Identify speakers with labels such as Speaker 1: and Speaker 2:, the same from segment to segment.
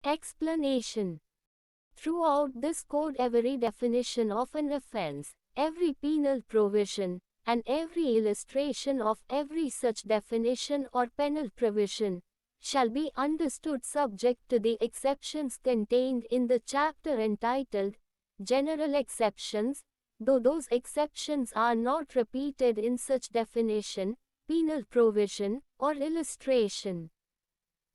Speaker 1: Explanation. Throughout this code, every definition of an offense, every penal provision, and every illustration of every such definition or penal provision shall be understood subject to the exceptions contained in the chapter entitled General Exceptions, though those exceptions are not repeated in such definition, penal provision, or illustration.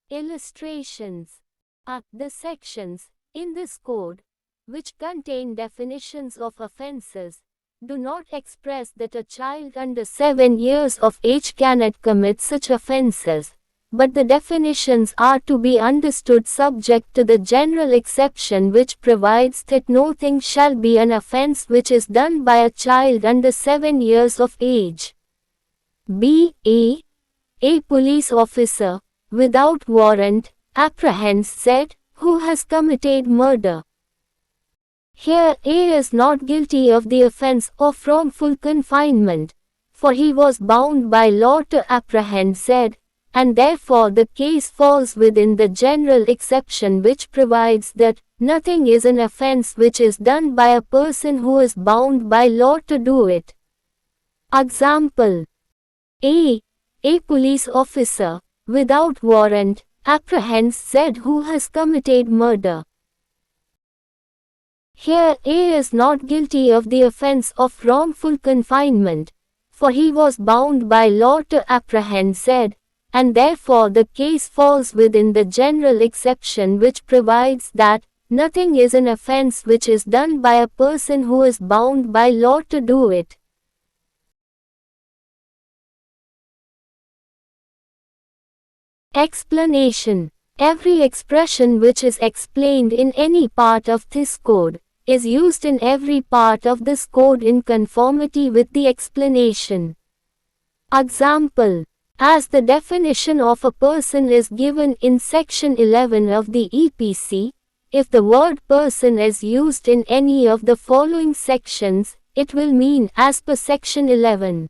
Speaker 1: Illustrations are the sections in this code which contain definitions of offenses do not express that a child under 7 years of age cannot commit such offenses, but the definitions are to be understood subject to the general exception which provides that no thing shall be an offense which is done by a child under 7 years of age. B. A police officer, without warrant, apprehends Z, who has committed murder. Here A is not guilty of the offense of wrongful confinement, for he was bound by law to apprehend Z, and therefore the case falls within the general exception which provides that nothing is an offense which is done by a person who is bound by law to do it. Example. A police officer, without warrant, apprehends Z, who has committed murder. Here A is not guilty of the offense of wrongful confinement, for he was bound by law to apprehend Z, and therefore the case falls within the general exception which provides that nothing is an offense which is done by a person who is bound by law to do it. Explanation. Every expression which is explained in any part of this code is used in every part of this code in conformity with the explanation. Example. As the definition of a person is given in section 11 of the EPC, if the word person is used in any of the following sections, it will mean as per section 11.